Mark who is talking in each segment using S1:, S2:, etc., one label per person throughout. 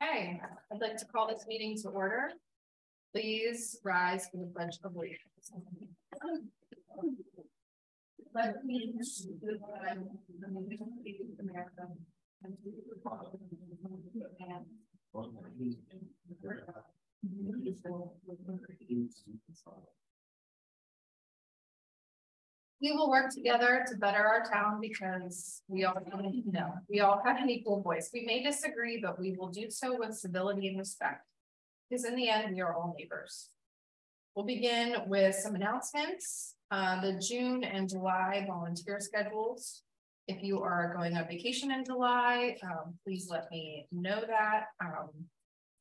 S1: Okay, I'd like to call this meeting to order. Please rise for the Pledge of Allegiance. Pledge allegiance to the flag of the United States of America and to the republic we will work together to better our town because we all have an equal voice. We may disagree, but we will do so with civility and respect, because in the end, we are all neighbors. We'll begin with some announcements. The June and July volunteer schedules. If you are going on vacation in July, please let me know that.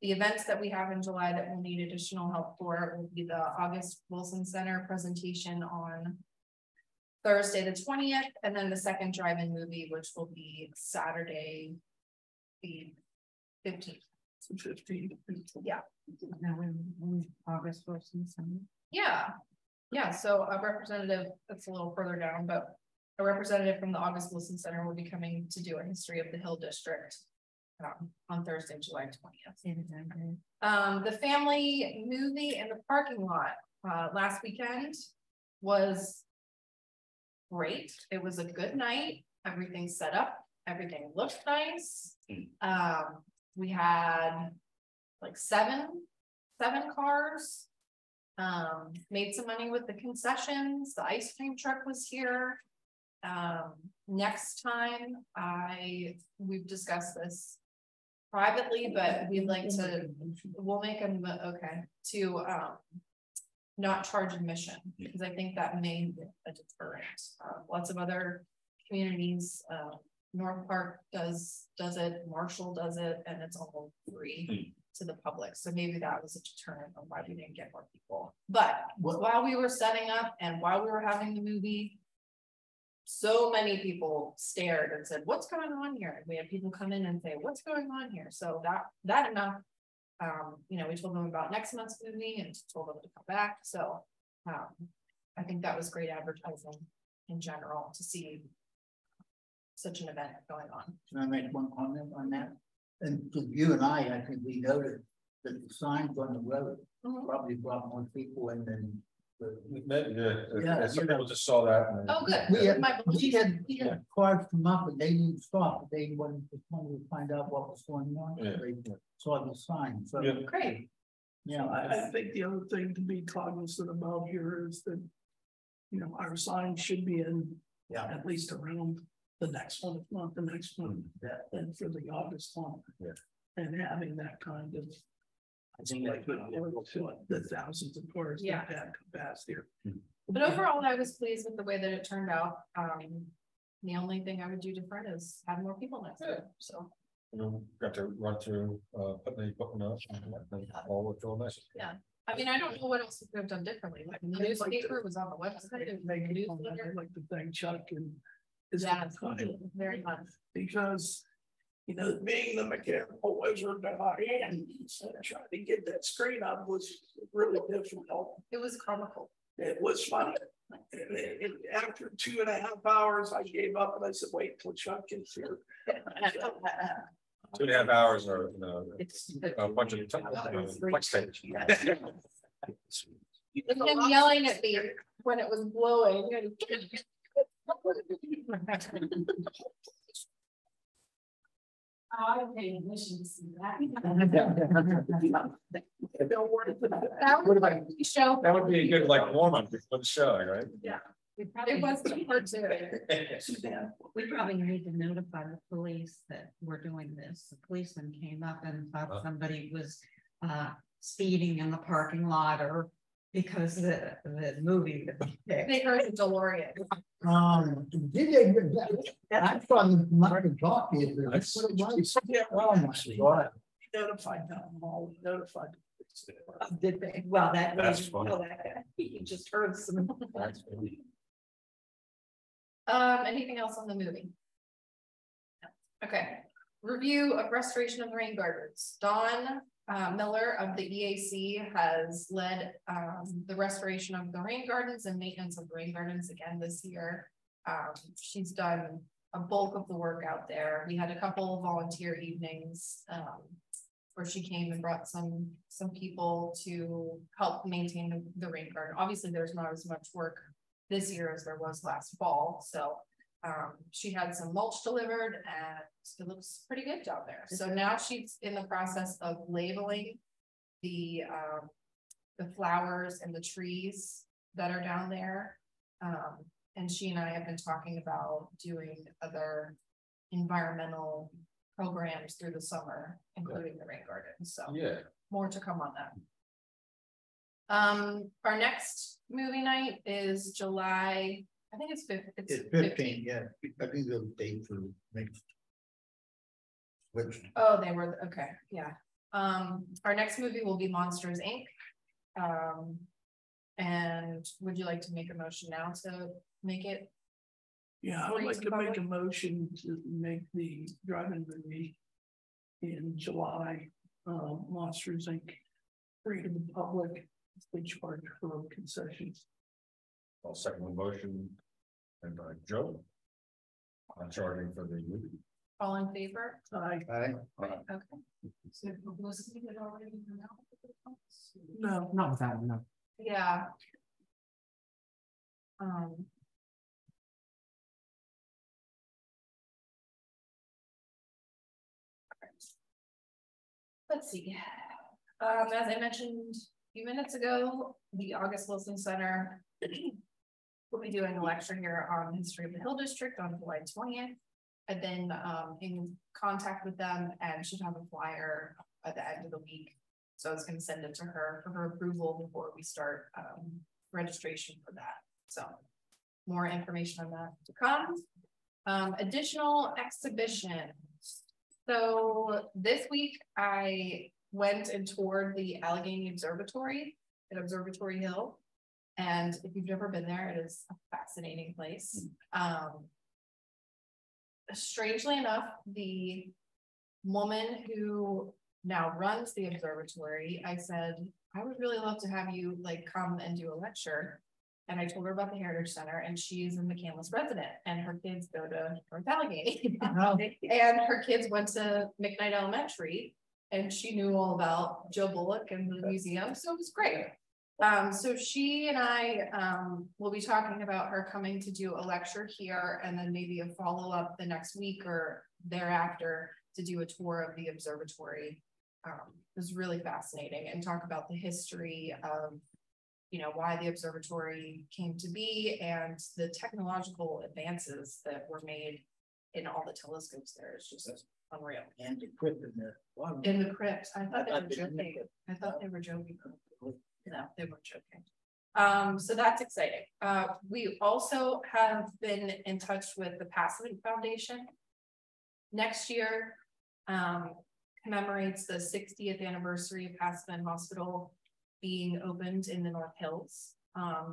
S1: The events that we have in July that we'll need additional help for will be the August Wilson Center presentation on Thursday the 20th, and then the second drive-in movie, which will be Saturday the 15th. 15th. Yeah.
S2: Now in August Wilson Center.
S1: Yeah. So a representative, that's a little further down, but a representative from the August Wilson Center will be coming to do a history of the Hill District on Thursday, July 20th. The family movie in the parking lot last weekend was great. It was a good night. Everything set up. Everything looked nice. We had like seven cars. Made some money with the concessions. The ice cream truck was here. Next time, we've discussed this privately, but we'd like to. We'll make them to not charge admission, because I think that may be a deterrent. Lots of other communities, North Park does it, Marshall does it, and it's all free to the public. So maybe that was a deterrent on why we didn't get more people. But while we were setting up and while we were having the movie, so many people stared and said, "What's going on here?" And we had people come in and say, "What's going on here?" So that enough. We told them about next month's movie and told them to come back. So I think that was great advertising in general to see such an event going on.
S3: Can I make one comment on that? And for you and I think we noted that the signs on the road probably brought more people in than
S4: some people just saw that.
S1: Oh, good.
S3: We had cars come up and they didn't stop. They wanted to find out what was going on.
S4: Yeah.
S3: They saw the sign. So
S1: great.
S5: Yeah, I think the other thing to be cognizant about here is that, our sign should be in at least around the next one, if not the next one, and for the August one.
S4: Yeah.
S5: And having that kind of, I think like the thousands of cars that have come past here.
S1: But overall, I was pleased with the way that it turned out. The only thing I would do different is have more people next year. So
S4: got to run through putting up and all looked real nice.
S1: Yeah. I mean, I don't know what else we could have done differently. Like the newspaper was on the website.
S5: I'd like to thank Chuck and
S1: very much,
S5: because being the mechanical wizard that I am, trying to get that screen up was really difficult.
S1: It was comical.
S5: It was funny. And after 2.5 hours, I gave up and I said, "Wait till Chuck gets here."
S4: 2.5 hours or a bunch of flex stage.
S1: Him yelling at me when it was blowing. I paid admission to see that.
S4: That would be a good warm-up before the show, right?
S1: Yeah. It was too hard to.
S2: We probably need to notify the police that we're doing this. The policeman came up and thought somebody was speeding in the parking lot, or because the movie that
S1: they heard the DeLorean.
S3: That's from Martin talking. Oh my God.
S5: Notified them all. Notified.
S2: Did they? Well,
S4: that's funny.
S2: He just heard some.
S4: That's funny.
S1: Anything else on the movie? No. Okay. Review of restoration of the rain gardens. Dawn Miller of the EAC has led the restoration of the rain gardens and maintenance of the rain gardens again this year. She's done a bulk of the work out there. We had a couple of volunteer evenings where she came and brought some people to help maintain the rain garden. Obviously, there's not as much work this year as there was last fall, so she had some mulch delivered and it looks pretty good down there. So now she's in the process of labeling the flowers and the trees that are down there. And she and I have been talking about doing other environmental programs through the summer, including the rain garden. So
S4: Yeah.
S1: more to come on that. Our next movie night is July, I think it's
S3: 15, yeah, I think the date for next. Which,
S1: Oh, they were, okay, yeah. Our next movie will be Monsters, Inc. And would you like to make a motion now to make it?
S5: Yeah, I would like to make a motion to make the drive-in movie in July, Monsters Inc. free to the public. They charge for concessions.
S4: I'll second the motion. And Joe. I'm charging for the movie.
S1: All in favor?
S5: Aye.
S1: Okay.
S2: So was it already out?
S5: No,
S2: Not with that one, no.
S1: Yeah. Let's see. As I mentioned a few minutes ago, the August Wilson Center will be doing a lecture here on the history of the Hill District on July 20th. I've been in contact with them and should have a flyer at the end of the week. So I was going to send it to her for her approval before we start registration for that. So more information on that to come. Additional exhibitions. So this week I went and toured the Allegheny Observatory at Observatory Hill. And if you've never been there, it is a fascinating place. Strangely enough, the woman who now runs the observatory, I said, I would really love to have you like come and do a lecture. And I told her about the Heritage Center, and she's a McCandless resident, and her kids go to North Allegheny. And her kids went to McKnight Elementary, and she knew all about Joe Bullock and the museum, so it was great. So she and I will be talking about her coming to do a lecture here, and then maybe a follow-up the next week or thereafter to do a tour of the observatory. It was really fascinating, and talk about the history of, you know, why the observatory came to be and the technological advances that were made in all the telescopes there. It's just unreal.
S3: and the crypt in the water.
S1: In the crypt, I thought they were joking. I thought they were joking. No, they weren't joking. So that's exciting. We also have been in touch with the Passman Foundation. Next year commemorates the 60th anniversary of Passman Hospital being opened in the North Hills. I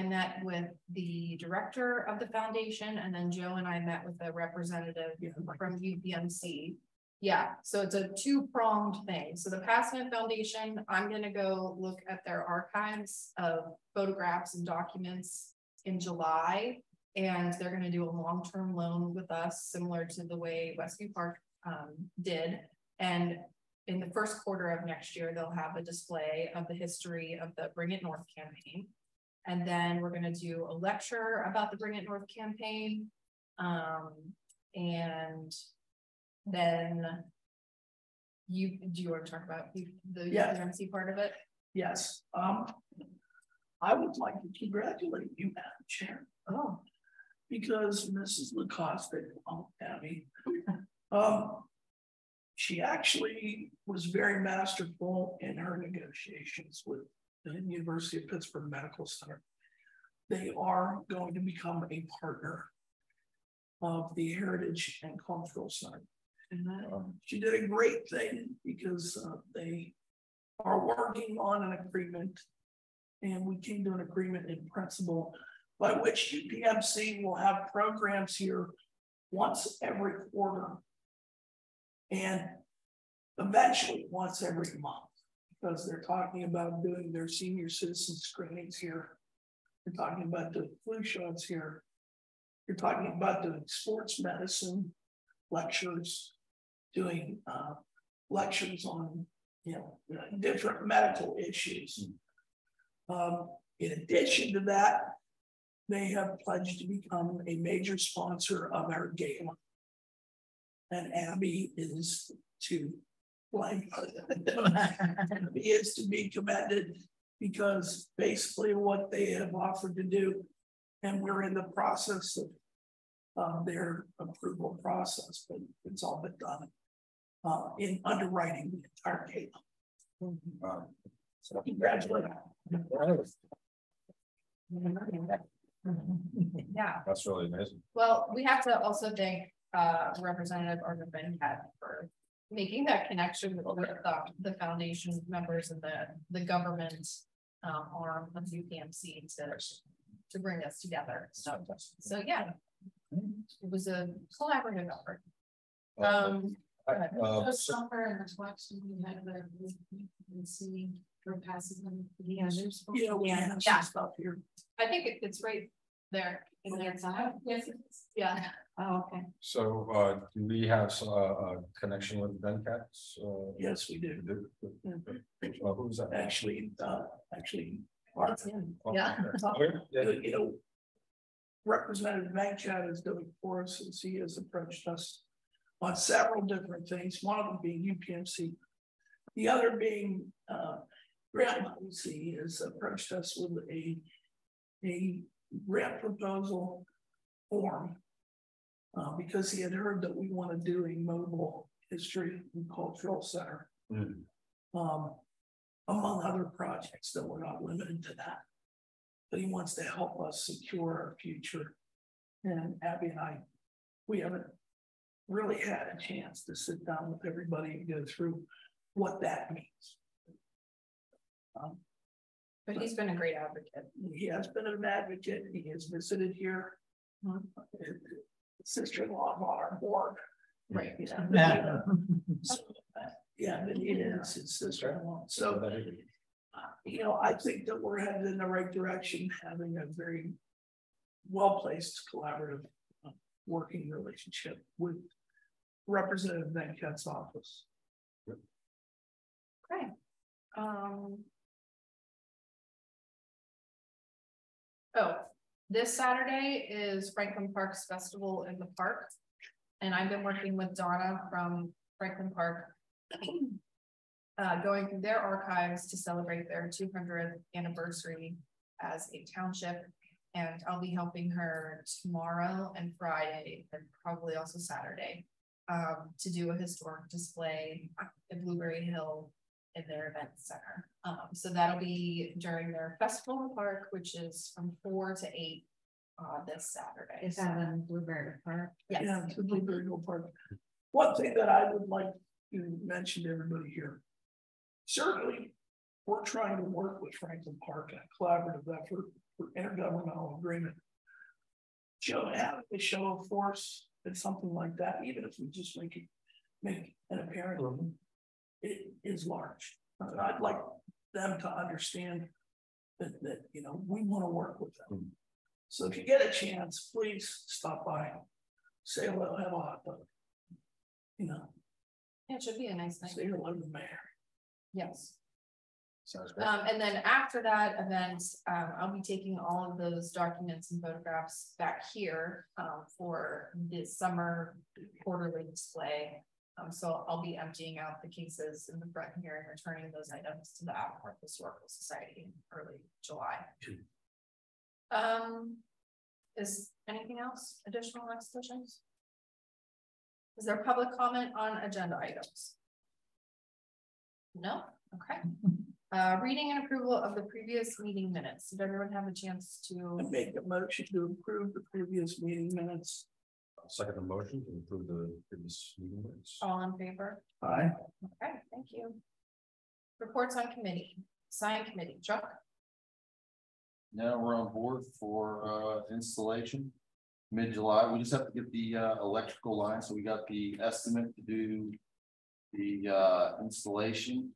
S1: met with the director of the foundation, and then Joe and I met with a representative from UPMC. Yeah, so it's a two-pronged thing. So the Passman Foundation, I'm gonna go look at their archives of photographs and documents in July, and they're gonna do a long-term loan with us, similar to the way Westview Park did. And in the first quarter of next year, they'll have a display of the history of the Bring It North campaign. And then we're gonna do a lecture about the Bring It North campaign. And then do you want to talk about the UPMC part of it?
S5: yes. I would like to congratulate you, Madam Chair.
S1: Oh,
S5: Because Mrs. Lacoste, Abby, she actually was very masterful in her negotiations with the University of Pittsburgh Medical Center. They are going to become a partner of the Heritage and Cultural Center. She did a great thing because they are working on an agreement, and we came to an agreement in principle by which UPMC will have programs here once every quarter and eventually once every month, because they're talking about doing their senior citizen screenings here. They're talking about the flu shots here. You're talking about doing sports medicine lectures doing lectures on, different medical issues. In addition to that, they have pledged to become a major sponsor of our gala. And Abby is to blame. Abby is to be commended because basically what they have offered to do, and we're in the process of their approval process, but it's all been done in underwriting the entire gala. So congratulations.
S1: Yeah.
S4: That's really amazing.
S1: Well, we have to also thank Representative Arthur Bencat for making that connection with the foundation members and the government arm of UPMC to bring us together. So yeah, it was a collaborative effort.
S2: Somewhere in the election, we had the see for passing them.
S5: Yeah, we have
S1: Yeah.
S5: stuff here.
S1: I think it's right there in their side.
S2: Yes.
S1: Yeah.
S2: Oh, okay.
S4: So do we have a connection with Bencats?
S5: Yes, we do.
S4: Who's that?
S5: Actually,
S1: That's him. Yeah.
S5: Representative Bencat is doing for us, as he has approached us on several different things, one of them being UPMC, the other being Grant Policy has approached us with a grant proposal form because he had heard that we want to do a mobile history and cultural center, among other projects that we're not limited to that. But he wants to help us secure our future. And Abby and I, we haven't really had a chance to sit down with everybody and go through what that means.
S1: But he's been a great advocate.
S5: He has been an advocate. He has visited here. Sister-in-law on our board.
S1: Right.
S5: Yeah. So, yeah, but it is his sister-in-law. So, I think that we're headed in the right direction, having a very well-placed collaborative working relationship with Representative Bencat's office.
S1: Okay. This Saturday is Franklin Park's Festival in the Park. And I've been working with Donna from Franklin Park, going through their archives to celebrate their 200th anniversary as a township. And I'll be helping her tomorrow and Friday, and probably also Saturday, to do a historic display at Blueberry Hill in their event center. So that'll be during their Festival in the Park, which is from 4 to 8 this Saturday.
S2: Is that in Blueberry Park?
S1: Yes.
S5: Yeah, it's the Blueberry Hill Park. One thing that I would like to mention to everybody here, certainly we're trying to work with Franklin Park in a collaborative effort for intergovernmental agreement. Having a show of force and something like that, even if we just make an appearance, it is large. I'd like them to understand that we want to work with them. So if you get a chance, please stop by, say hello, have a hot dog.
S1: Yeah, it should be a nice night.
S5: Say hello to the mayor.
S1: Yes.
S4: Sounds great.
S1: And then after that event, I'll be taking all of those documents and photographs back here for the summer quarterly display. So I'll be emptying out the cases in the front here and returning those items to the Appleport Historical Society in early July. Is anything else? Additional expositions? Is there public comment on agenda items? No? Okay. Reading and approval of the previous meeting minutes. Did everyone have a chance to
S5: Make a motion to approve the previous meeting minutes?
S4: I'll second the motion to approve the previous meeting minutes.
S1: all in favor?
S5: Aye.
S1: Okay, thank you. Reports on committee, sign committee, Chuck.
S6: Now we're on board for installation mid-July. We just have to get the electrical line. So we got the estimate to do the installation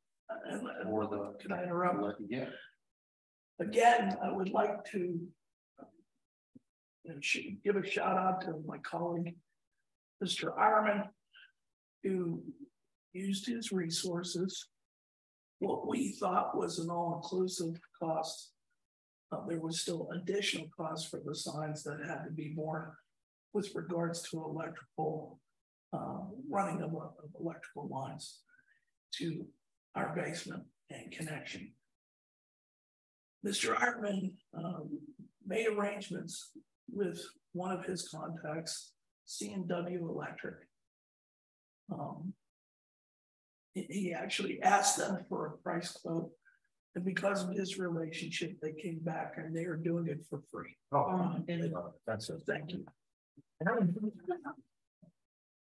S6: for the.
S5: Can I interrupt?
S6: Yeah.
S5: Again, I would like to give a shout out to my colleague, Mr. Ironman. who used his resources. What we thought was an all-inclusive cost. There was still additional costs for the signs that had to be borne with regards to electrical, running of electrical lines to our basement and connection. Mr. Ironman made arrangements with one of his contacts, C&W Electric. He actually asked them for a price quote, and because of his relationship, they came back and they are doing it for free.
S4: That's it.
S5: Thank you.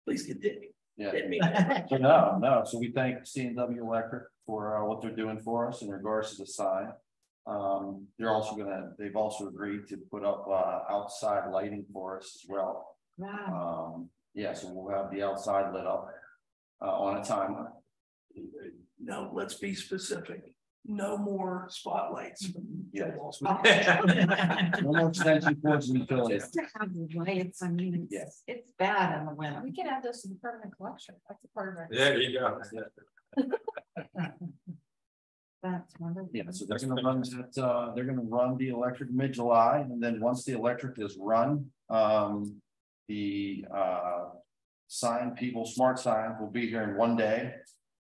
S5: Please continue.
S6: Yeah. No. So we thank C&W Electric for what they're doing for us in regards to the sign. They've also agreed to put up outside lighting for us as well.
S2: Wow.
S6: Yeah, so we'll have the outside lit up on a timer.
S5: No, let's be specific. No more spotlights.
S6: Yeah. No more extension cords and utilities.
S2: Just to have the lights, I mean, it's bad in the winter.
S1: We can add this to the permanent collection. That's a part of our.
S4: There you go.
S2: That's wonderful.
S6: Yeah, so they're gonna run that, they're gonna run the electric mid-July, and then once the electric is run, the sign people, smart sign will be here in one day.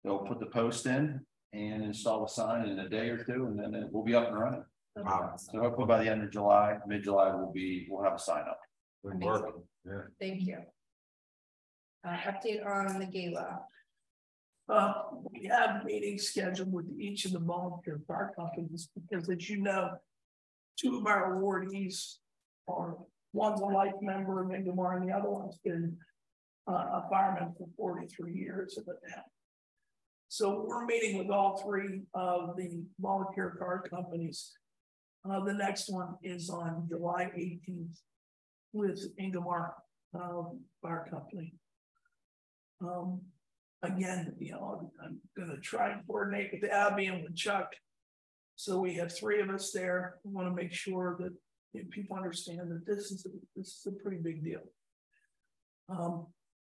S6: They'll put the post in and install the sign in a day or two, and then it will be up and running.
S4: Wow.
S6: So hopefully by the end of July, mid-July, we'll have a sign up.
S4: Good work. Yeah.
S1: Thank you. Update on the gala.
S5: We have meetings scheduled with each of the volunteer fire companies because, as you know, two of our awardees are, one's a life member of Ingomar and the other one's been a fireman for 43 years in the town. So we're meeting with all three of the volunteer fire companies. The next one is on July 18th with Ingomar Fire Company. Again, you know, I'm going to try and coordinate with Abby and with Chuck. So we have three of us there. We want to make sure that people understand that this is a pretty big deal.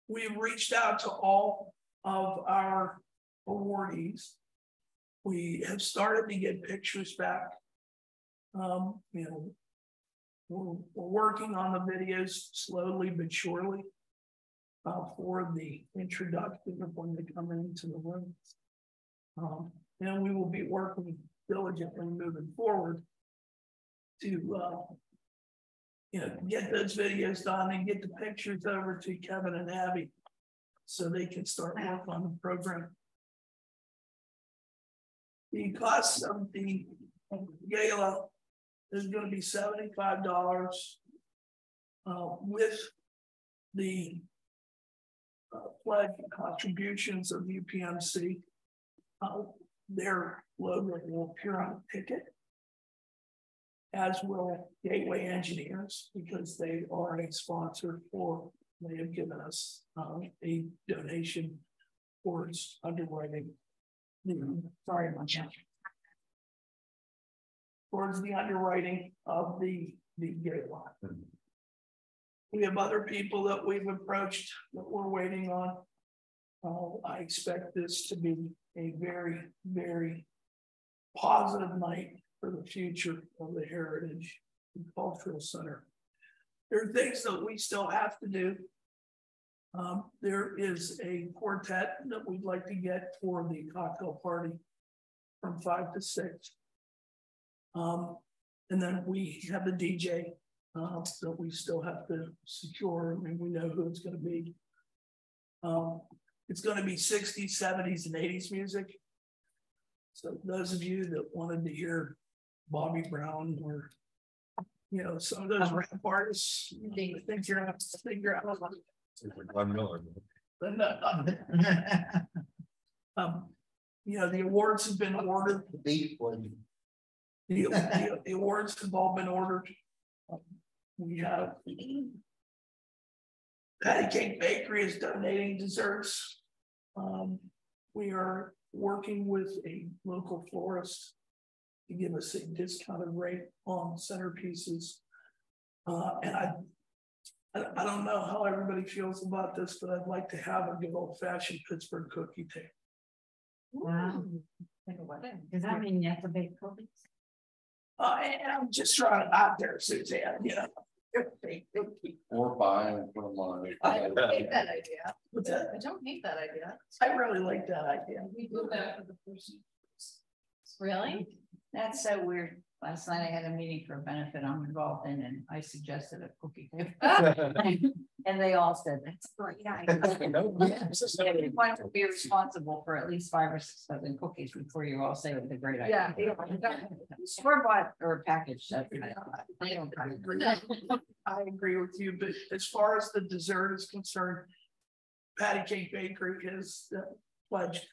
S5: We've reached out to all of our awardees. We have started to get pictures back. You know, we're working on the videos slowly but surely. For the introduction of when they come into the room. And we will be working diligently moving forward to you know, get those videos done and get the pictures over to Kevin and Abby so they can start work on the program. The cost of the gala is going to be $75 with the pledge contributions of UPMC. Their logo will appear on the ticket, as will Gateway Engineers, because they are a sponsor for, they have given us a donation towards underwriting. Sorry, I'm towards the underwriting of the gala. We have other people that we've approached that we're waiting on. I expect this to be a very, very positive night for the future of the Heritage and Cultural Center. There are things that we still have to do. There is a quartet that we'd like to get for the cocktail party from 5 to 6. And then we have the DJ that we still have to secure. I mean, we know who it's going to be. It's going to be 60s, 70s, and 80s music. So those of you that wanted to hear Bobby Brown or, you know, some of those rap artists, I think you're going to have to figure out.
S4: Glenn Miller.
S5: You know, the awards have been ordered. The awards have all been ordered. We have Patty Cake Bakery is donating desserts. We are working with a local florist to give us a discounted rate on centerpieces. And I don't know how everybody feels about this, but I'd like to have a good old fashioned Pittsburgh cookie table.
S2: Wow. Does that mean you have to bake cookies?
S5: And I'm just throwing it out there, Suzanne, you know.
S6: Or buy and put them on.
S1: I don't hate that idea.
S5: What's that?
S1: I don't hate that idea.
S5: I really like that idea.
S1: We do that for the person. Really?
S2: That's so weird. Last night I had a meeting for a benefit I'm involved in and I suggested a cookie. And they all said, that's a great idea. You want to be responsible for at least 5 or 6 dozen cookies before you all say it's a great idea.
S1: Yeah.
S2: Store bought or packaged. They don't
S5: I agree with you, but as far as the dessert is concerned, Patty Cake Bakery has pledged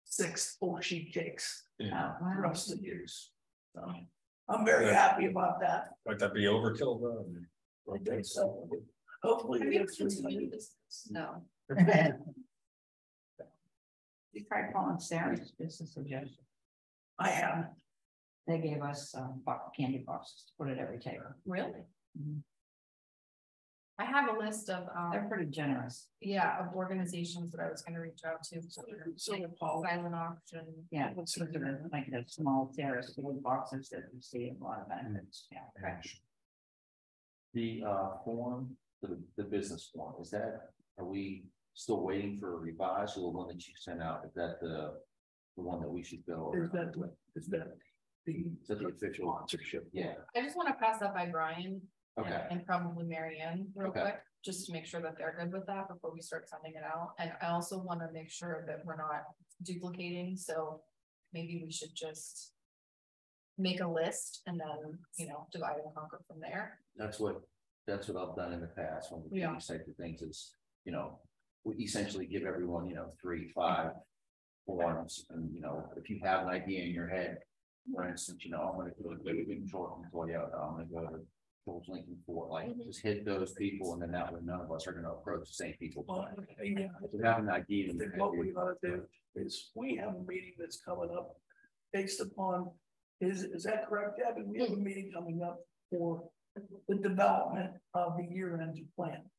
S5: 6 full sheet cakes for us to use. So I'm very happy about that.
S4: Might that be overkill though?
S5: I think so. Hopefully.
S1: Have
S5: we
S1: you
S5: get through
S1: continued
S5: this.
S1: this? No.
S2: You tried calling Sarah's, just a suggestion.
S5: I haven't.
S2: They gave us candy boxes to put at every table.
S1: Really?
S2: Mhm.
S1: I have a list of,
S2: They're pretty generous.
S1: yeah, of organizations that I was gonna reach out to.
S5: So
S1: Like
S5: Paul,
S1: silent auction.
S2: Yeah, like the small terrace food boxes that you see in a lot of benefits. Yeah.
S1: Okay.
S6: The form, the business form, are we still waiting for a revise or the one that you sent out? Is that the one that we should go over?
S5: is that the
S6: official
S5: sponsorship?
S6: Yeah,
S1: I just wanna pass that by Brian.
S6: okay,
S1: And probably Mary Ann real
S6: Okay.
S1: quick, just to make sure that they're good with that before we start sending it out. And I also wanna make sure that we're not duplicating, so maybe we should just make a list and then, divide and conquer from there.
S6: that's what I've done in the past when we do
S1: Yeah.
S6: these types of things is, we essentially give everyone, 3, 5 forms. And, if you have an idea in your head, for instance, I'm gonna go to Toyota, I'm gonna go to George Lincoln Ford, like just hit those people and then that way none of us are gonna approach the same people.
S5: Well, yeah.
S6: If we have an idea.
S5: I think what we ought to do is we have a meeting that's coming up based upon, is that correct, Gabby? We have a meeting coming up for the development of the year-end plan.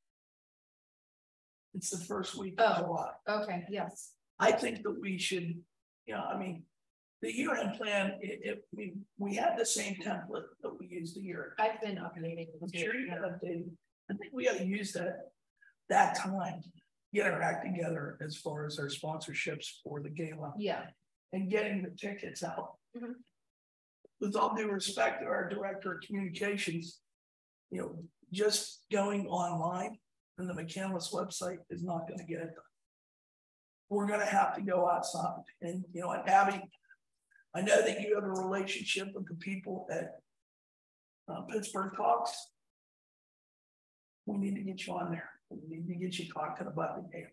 S5: It's the first week of July.
S1: Okay, yes.
S5: I think that we should, the year-end plan, we had the same template that we used a year ago.
S1: I've been updating.
S5: I'm sure you got updated. I think we gotta use that time, get our act together as far as our sponsorships for the gala
S1: Yeah.
S5: and getting the tickets out.
S1: Mhm.
S5: With all due respect to our director of communications, just going online and the McCandless website is not gonna get it done. We're gonna have to go outside and, and Abby, I know that you have a relationship with the people at Pittsburgh Talks. We need to get you on there. We need to get you talking about the game.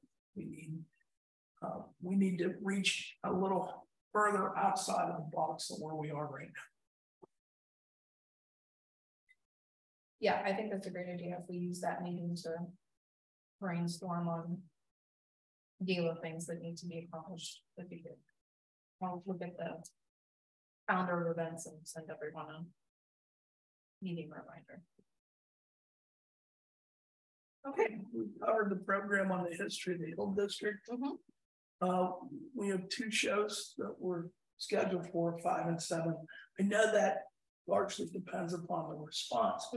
S5: We need to reach a little further outside of the box than where we are right now.
S1: Yeah, I think that's a great idea if we use that meeting to brainstorm on gala things that need to be accomplished. That'd be good. I'll look at the calendar of events and send everyone a meeting reminder.
S5: Okay, we covered the program on the history of the Hill District. We have 2 shows that were scheduled for 5 and 7. I know that largely depends upon the response,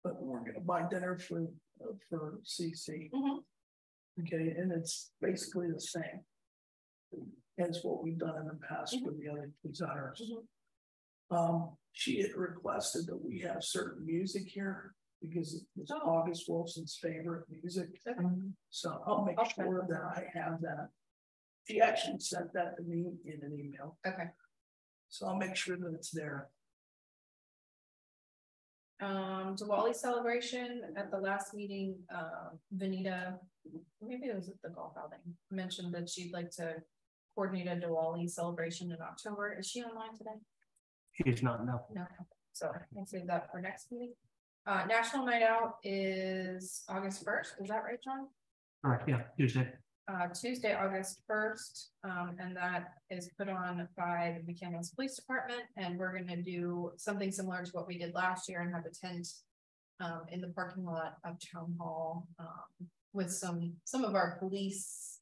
S5: but we're going to buy dinner for CC. Okay, and it's basically the same as what we've done in the past with the other designers. She had requested that we have certain music here because it's August Wilson's favorite music. So I'll make sure that I have that. She actually sent that to me in an email.
S1: Okay.
S5: So I'll make sure that it's there.
S1: Diwali celebration at the last meeting, Vanita, maybe it was at the golf outing, mentioned that she'd like to coordinate a Diwali celebration in October. Is she online today?
S7: She's not, no.
S1: No, so I'll save that for next meeting. National Night Out is August 1st. Is that right, John?
S7: Correct, yeah, Tuesday.
S1: Tuesday, August 1st, and that is put on by the McCandless Police Department, and we're gonna do something similar to what we did last year and have a tent in the parking lot of Town Hall, with some of our police,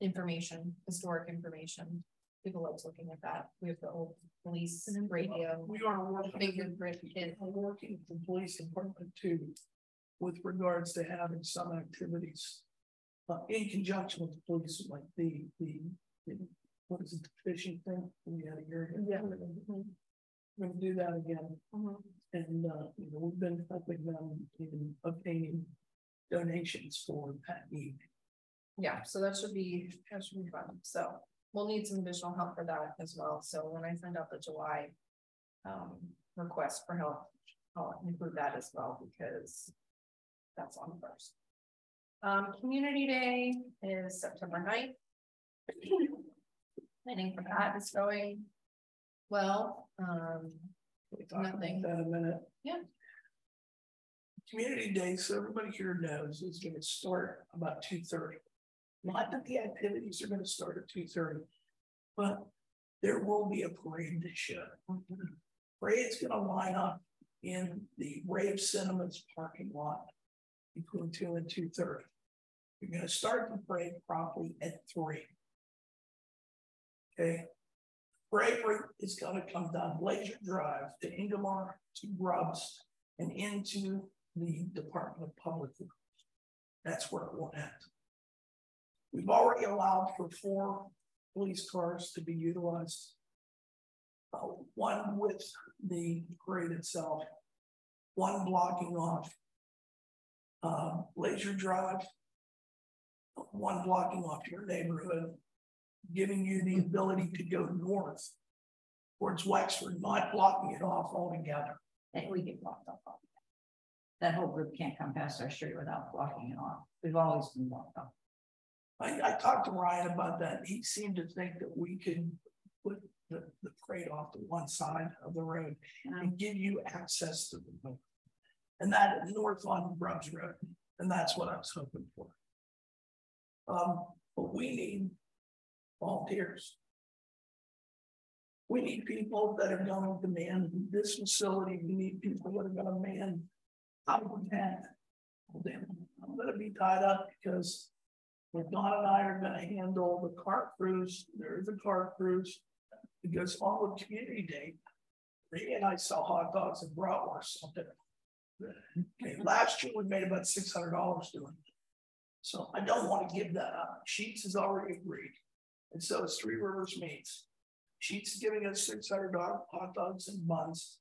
S1: information, historic information. People like looking at that. We have the old police radio.
S5: We are working with the police department too, with regards to having some activities in conjunction with the police, like the what is it, the fishing thing we had a year ago.
S1: Yeah.
S5: We're gonna do that again. And you know, we've been helping them in obtaining donations for that evening.
S1: Yeah, so that should be fun. So we'll need some additional help for that as well. So when I send out the July request for help, I'll include that as well, because that's on first. Community Day is September 9th. Planning for that is going well.
S5: We'll talk
S1: Nothing.
S5: about that in a minute.
S1: Yeah.
S5: Community Day, so everybody here knows, is going to start about 2:30. Not that the activities are going to start at 2:30, but there will be a parade this year. Parade's going to line up in the Rave Cinemas parking lot between 2 and 2:30. You're going to start the parade properly at 3. Okay. Parade route is going to come down Blazer Drive to Ingomar to Grubbs and into the Department of Public Works. That's where it will end. We've already allowed for 4 police cars to be utilized. One with the parade itself, one blocking off Blazer Drive, one blocking off your neighborhood, giving you the ability to go north towards Wexford, not blocking it off altogether.
S2: And we get blocked off. That whole group can't come past our street without blocking it off. We've always been blocked off.
S5: I talked to Ryan about that. He seemed to think that we could put the parade off to one side of the road and give you access to the road. And that is north on Grubbs Road. And that's what I was hoping for. But we need volunteers. We need people that are going to man this facility. We need people that are going to man our tent. I'm going to be tied up because Don and I are going to handle the car cruise. There is a car cruise that goes on with Community Day. Ray and I sell hot dogs and bratwurst on there. Okay, last year we made about $600 doing it. So I don't want to give that up. Sheets has already agreed. And so it's Three Rivers Meats. Sheets is giving us $600 hot dogs and buns.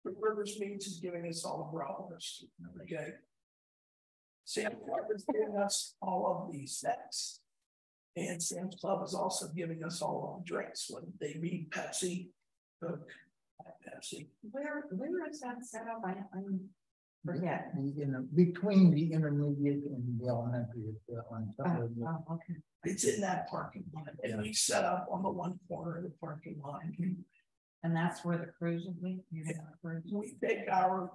S5: Three Rivers Meats is giving us all the bratwurst. Okay. Sam's Club is giving us all of these snacks. And Sam's Club is also giving us all of the drinks when they need Pepsi, Coke, Pepsi.
S2: Where is that set up? I forget.
S3: Between the intermediate and the elementary, on top of
S2: Okay.
S5: It's in that parking lot, and we set up on the one corner of the parking lot.
S2: And that's where the cruise will be.
S5: We take our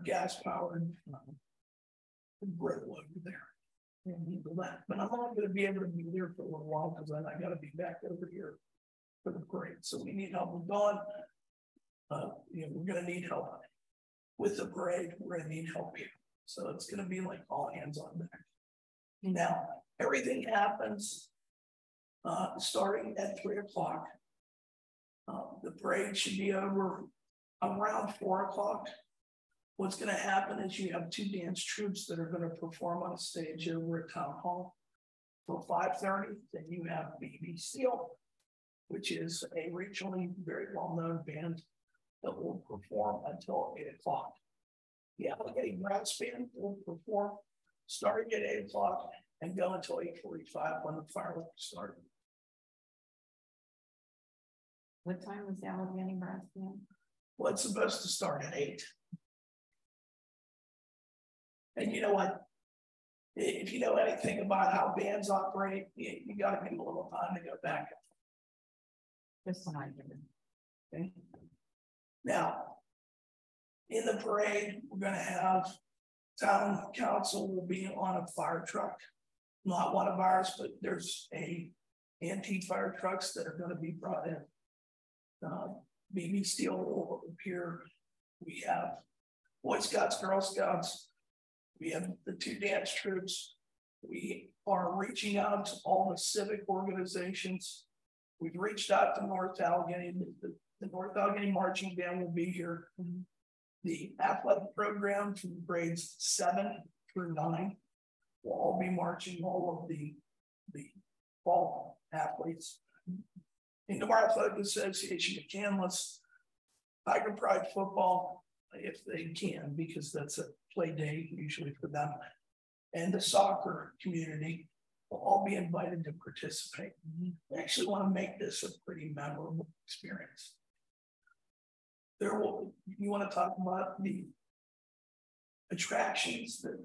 S5: gas powered grill over there. But I'm not going to be able to be there for a little while because then I got to be back over here for the parade. So we need help with Dawn. We're going to need help with the parade. We're going to need help here. So it's going to be like all hands on deck. Now, everything happens starting at 3 o'clock. The parade should be over around 4 o'clock. What's going to happen is you have 2 dance troupes that are going to perform on a stage over at Town Hall till 5:30. Then you have BB Steel, which is a regionally very well-known band that will perform until 8 o'clock. The Allegheny Brass Band will perform starting at 8 o'clock and go until 8:45 when the fireworks start.
S2: What time was the Allegheny Brass Band?
S5: Well, it's supposed to start at 8. And you know what? If you know anything about how bands operate, you got to give a little time to go back.
S2: Just when I did it.
S5: Okay. Now, in the parade, we're going to have town council will be on a fire truck. Not one of ours, but there's antique fire trucks that are going to be brought in. BB Steel will appear. We have Boy Scouts, Girl Scouts. We have the 2 dance troops. We are reaching out to all the civic organizations. We've reached out to North Allegheny. The North Allegheny Marching Band will be here. The athletic program from grades 7 through 9 will all be marching, all of the fall athletes. The North Athletic Association of Kansas, Tiger Pride football, if they can, because that's a play day usually for them. And the soccer community will all be invited to participate. We actually want to make this a pretty memorable experience. You want to talk about the attractions that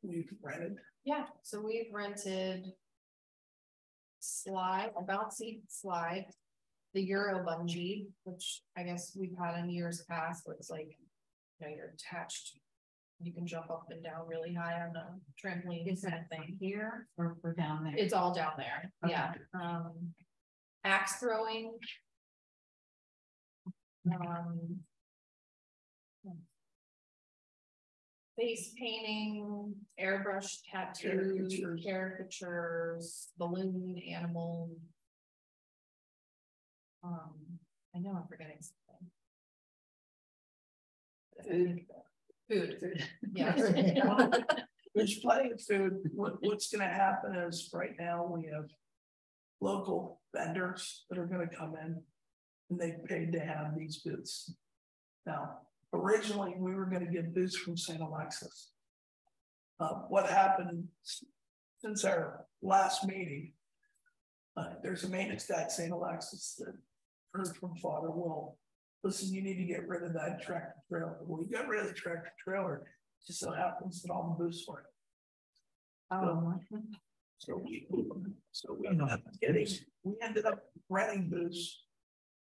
S5: we've rented?
S1: Yeah, so we've rented a bouncy slide, the Euro bungee, which I guess we've had in years past, where it's like, you're attached, you can jump up and down really high on a trampoline.
S2: Is that thing here or down there?
S1: It's all down there.
S2: Okay.
S1: Yeah. Axe throwing. Face painting, airbrush tattoos, caricatures, balloon animal. I know I'm forgetting something. Food. Yeah.
S5: There's plenty of food. What's going to happen is right now we have local vendors that are going to come in and they paid to have these booths. Now, originally we were going to get booths from St. Alexis. What happened since our last meeting, there's a maintenance guy at St. Alexis that heard from Father Will. Listen, you need to get rid of that tractor trailer. Well, we got rid of the tractor trailer. It just so happens that all the booths were. So we ended up renting booths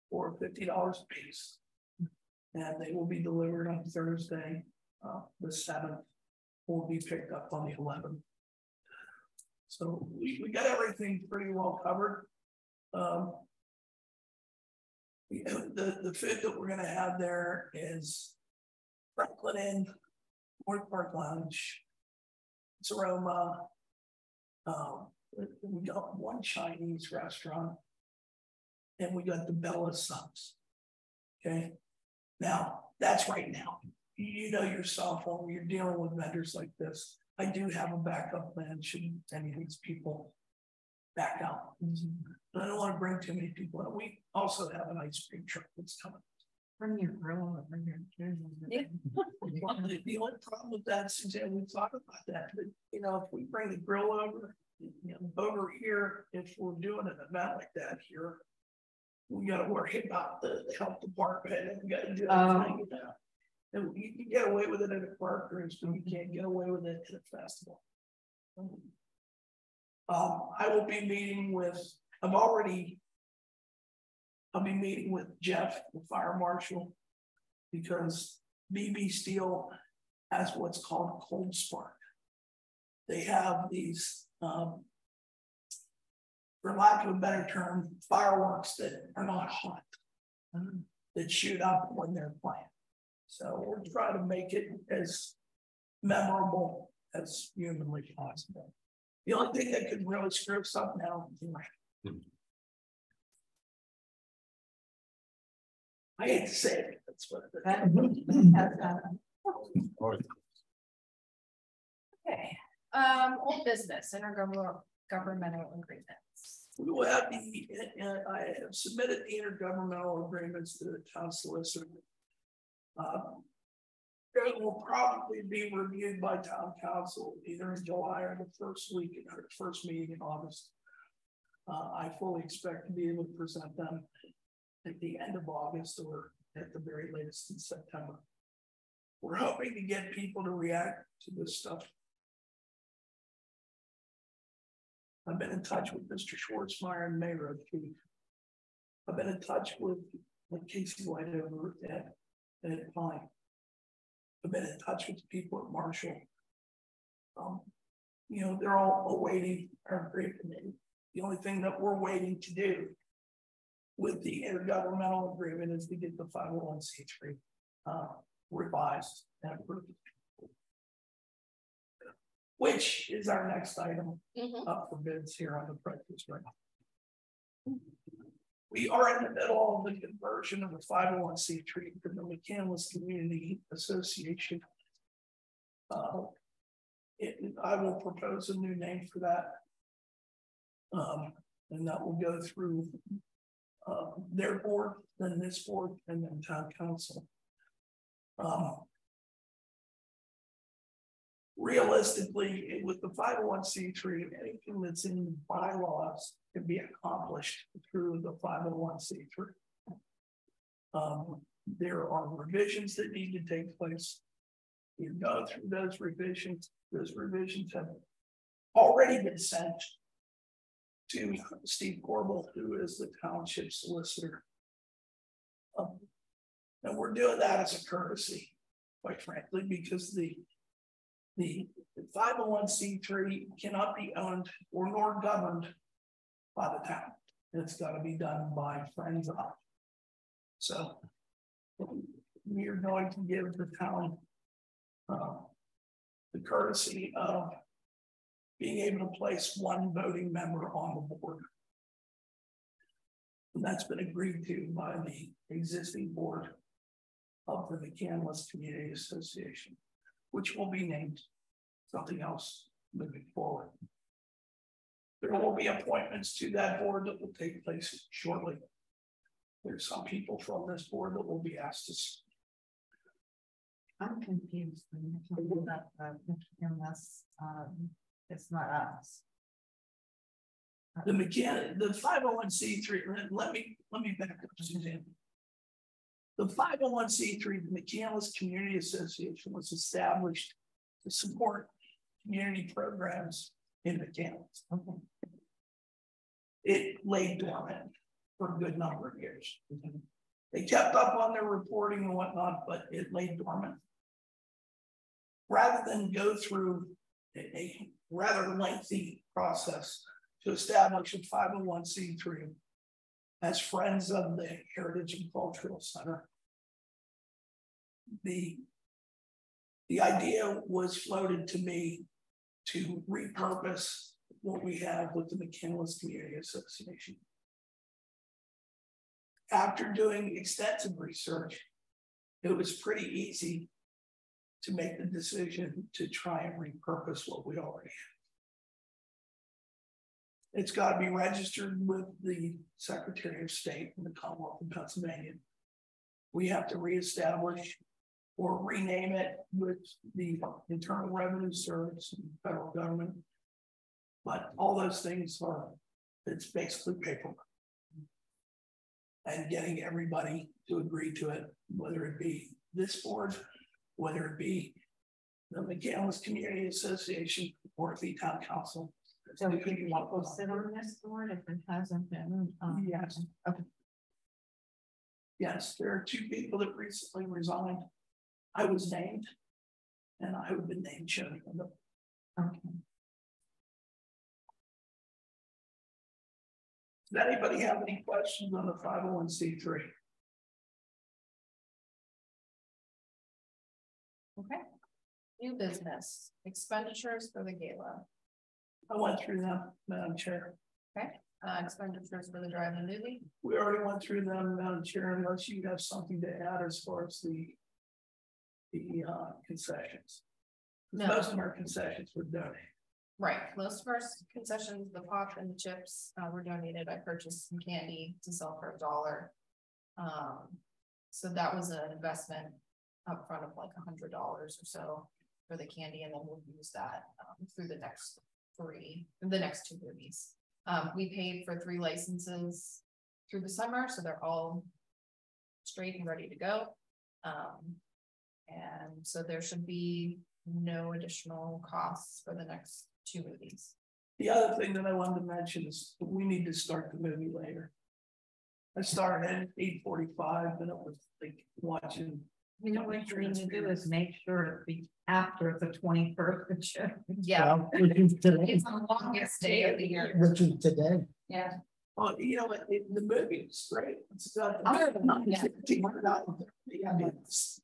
S5: for $50 a piece. And they will be delivered on Thursday, the 7th, will be picked up on the 11th. So we got everything pretty well covered. The food that we're going to have there is Franklin Inn, North Park Lounge, it's Aroma. We got one Chinese restaurant, and we got the Bella Sons. Okay, now that's right now. You know yourself when you're dealing with vendors like this. I do have a backup plan should any of these people back out. But I don't want to bring too many people in. We also have an ice cream truck that's coming.
S2: Bring your grill over here.
S5: The only problem with that, Suzanne, we thought about that. But, if we bring the grill over, over here, if we're doing an event like that here, we got to worry about the health department and we got to do everything. And you can get away with it at a park cruise, but you can't get away with it at a festival. I will be meeting with, I'll be meeting with Jeff, the fire marshal, because BB Steel has what's called a cold spark. They have these, for lack of a better term, fireworks that are not hot, that shoot up when they're playing. So we're trying to make it as memorable as humanly possible. The only thing that could really screw us up now is rain. I hate to say it, that's what it is.
S1: Okay. Old business, intergovernmental agreements.
S5: We will have I have submitted the intergovernmental agreements to the town solicitor. It will probably be reviewed by town council either in July or the first meeting in August. I fully expect to be able to present them at the end of August or at the very latest in September. We're hoping to get people to react to this stuff. I've been in touch with Mr. Schwartzmeyer and Mayor Chief. I've been in touch with Casey White over at Pine. I've been in touch with the people at Marshall. They're all awaiting our agreement. The only thing that we're waiting to do with the intergovernmental agreement is to get the 501c3 revised and approved. Which is our next item up for bids here on the practice right now. We are in the middle of the conversion of the 501c3 from the McCandless Community Association. I will propose a new name for that. And that will go through their board, then this board, and then town council. Realistically, with the 501c3, anything that's in the bylaws can be accomplished through the 501c3. There are revisions that need to take place. You go through those revisions. Those revisions have already been sent to Steve Corbel, who is the township solicitor. And we're doing that as a courtesy, quite frankly, because the 501c3 cannot be owned or nor governed by the town. It's got to be done by friends of. So we are going to give the town the courtesy of being able to place one voting member on the board. And that's been agreed to by the existing board of the McCandless Community Association, which will be named something else moving forward. There will be appointments to that board that will take place shortly. There's some people from this board that will be asked to.
S2: I'm confused when you're talking about McCandless. It's not us.
S5: The 501c3. Let me back up, Suzanne. The 501c3, the McCandless Community Association, was established to support community programs in McCandless. Okay. It lay dormant for a good number of years. They kept up on their reporting and whatnot, but it lay dormant. Rather than go through a rather lengthy process to establish a 501c3 as friends of the Heritage and Cultural Center, the idea was floated to me to repurpose what we have with the McCandless Community Association. After doing extensive research, it was pretty easy to make the decision to try and repurpose what we already have. It's got to be registered with the Secretary of State in the Commonwealth of Pennsylvania. We have to reestablish or rename it with the Internal Revenue Service and the federal government. But all those things are, it's basically paperwork. And getting everybody to agree to it, whether it be this board, whether it be the McCandless Community Association or the town council.
S2: So can you want to sit on this board if it hasn't been?
S5: Yes.
S2: Okay.
S5: Yes, there are two people that recently resigned. I was named, and I have been named chairman of them.
S2: Okay.
S5: Does anybody have any questions on the 501c3?
S1: Okay. New business expenditures for the gala.
S5: I went through them, Madam Chair.
S1: Okay. Expenditures for the drive-in movie.
S5: We already went through them, Madam Chair, unless you have something to add as far as the concessions.
S1: No.
S5: Most of our concessions were donated.
S1: Right. Most of our concessions, the pop and the chips, were donated. I purchased some candy to sell for $1. So that was an investment up front of like $100 or so for the candy, and then we'll use that through the next two movies. We paid for 3 licenses through the summer, so they're all straight and ready to go. And so there should be no additional costs for the next 2 movies.
S5: The other thing that I wanted to mention is we need to start the movie later. I started at 8:45, and it was like watching.
S2: You know what you need to do is make sure it be after the 21st.
S1: Yeah,
S3: Which is today.
S1: it's the longest day of the year.
S3: Which is today.
S1: Yeah.
S5: Oh, you know what? The movie is great. It's
S1: yeah.
S5: $1,500.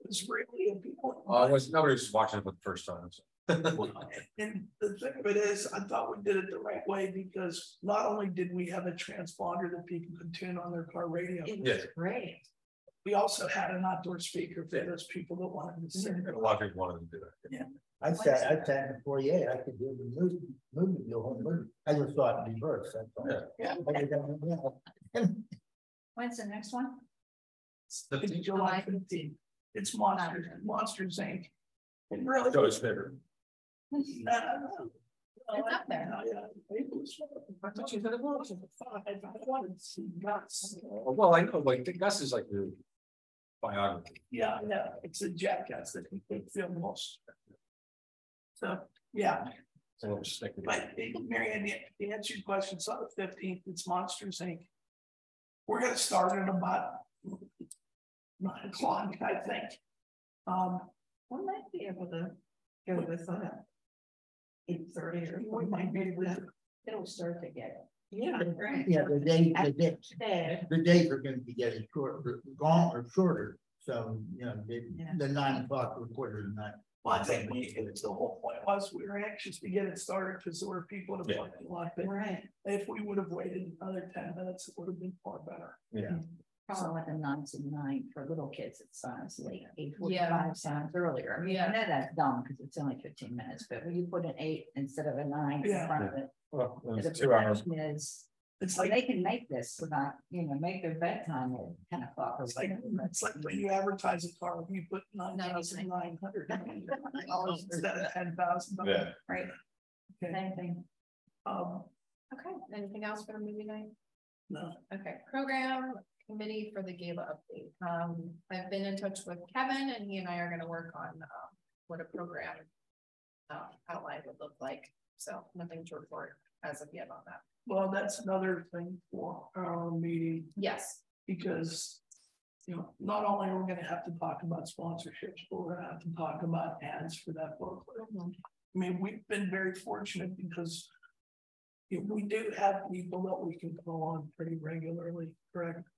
S5: was really appealing.
S4: Nobody's watching it for the first time. So.
S5: And the thing of it is, I thought we did it the right way because not only did we have a transponder that people could tune on their car radio,
S2: It was great.
S5: we also had an outdoor speaker for those people that wanted to sing.
S4: A lot of people wanted to do that.
S5: Yeah.
S3: I sat in the foyer, I could do the movie, the whole movie. I just thought in reverse, that's all.
S5: Yeah.
S2: When's the next one?
S5: It's July 15th. It's Monsters Inc. It really.
S4: Joey's favorite.
S5: No.
S1: It's up there.
S5: I thought you said it was a 5. I wanted to see Gus.
S4: Well, I know, like Gus is like the biography.
S5: Yeah, it's a jackass that he could feel most. So, yeah.
S4: So we'll just stick with
S5: But Mary Ann, to answer your question, it's on the 15th, it's Monsters Inc. We're gonna start at about 9 o'clock, I think.
S2: We might be able to go with 8:30 or
S5: We might be able to.
S2: it'll start to get.
S5: Yeah,
S2: Right.
S3: Yeah, the days are gonna be getting shorter, shorter, so, you know, the 9 o'clock or quarter to 9.
S5: well, I think it's the whole point was we were anxious to get it started because there were people in the parking lot. But
S2: Right.
S5: if we would have waited another 10 minutes, it would have been far better.
S4: Yeah.
S2: Probably like a 9 to 9 for little kids. It sounds like 8:45
S1: Yeah.
S2: sounds earlier. I mean, I know that's dumb because it's only 15 minutes, but when you put an 8 instead of a 9 in
S5: Yeah.
S2: front of it,
S4: Well,
S2: the
S4: it's 2 hours.
S2: perception is
S5: It's
S2: like
S5: like,
S2: they can make this without, make their bedtime at 10 o'clock.
S5: it's like when you advertise a car, you put 9,900 instead of 10,000.
S4: Yeah.
S2: Right.
S5: Okay.
S2: Same thing.
S1: Okay, anything else for the movie night?
S5: No.
S1: Okay, program committee for the gala update. I've been in touch with Kevin and he and I are gonna work on what a program outline would look like. So nothing to report as of yet on that.
S5: Well, that's another thing for our meeting,
S1: Yes.
S5: because, not only are we gonna have to talk about sponsorships, but we're gonna have to talk about ads for that booklet. I mean, we've been very fortunate because we do have people that we can call on pretty regularly, correct?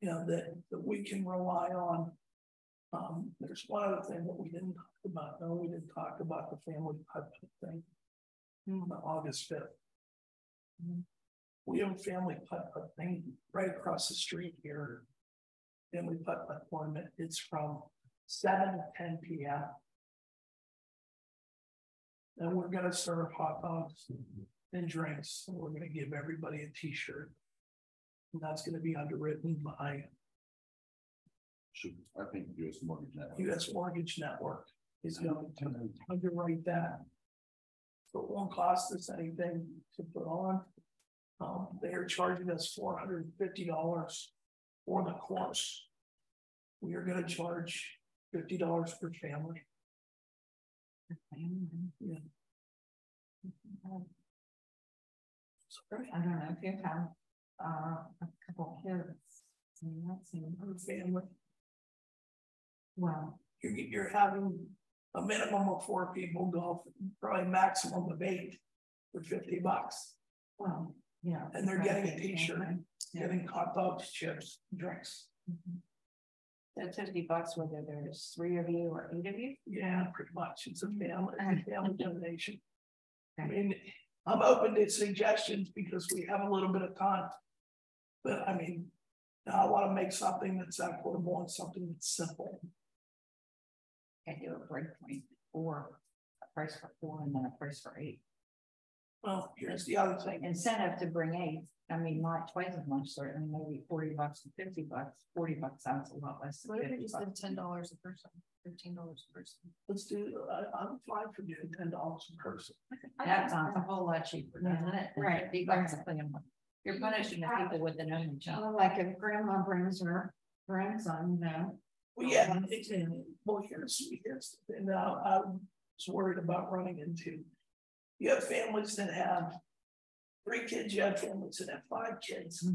S5: That we can rely on. There's one other thing that we didn't talk about. No, we didn't talk about the family putt thing. August 5th. We have a family putt thing right across the street here. Family putt tournament. It's from 7 to 10 p.m. And we're gonna serve hot dogs and drinks. And we're gonna give everybody a t-shirt. And that's gonna be underwritten by
S6: I think US Mortgage Network.
S5: US Mortgage Network is going to underwrite that. So it won't cost us anything to put on. They are charging us $450 for the course. We are going to charge $50 per family. Yeah.
S2: I don't know if you have a couple kids. I mean, that seems
S5: family.
S2: Well,
S5: You're having a minimum of 4 people go, probably maximum of 8 for $50.
S2: well, yeah.
S5: And they're getting a t-shirt, getting hot dogs, chips, drinks.
S2: That's $50 whether there's 3 of you or 8 of you.
S5: Yeah, pretty much. It's a family donation. I mean, I'm open to suggestions because we have a little bit of time. But I mean, I want to make something that's equitable and something that's simple.
S2: I do a break point or a price for 4 and then a price for 8.
S5: Well, here's the other thing.
S2: Incentive to bring 8. I mean, not twice as much, certainly maybe $40 and $50. $40 sounds a lot less.
S1: What if we just did $10 a person, $15 a person?
S5: Let's do, I'm fine for doing $10 a person.
S2: That sounds a whole lot cheaper, doesn't it? Right. $50 a family. You're punishing the people with the only child. Like if grandma brings her grandson,
S5: Well, yeah, well, here's the thing now I was worried about running into. You have families that have 3 kids, you have families that have 5 kids.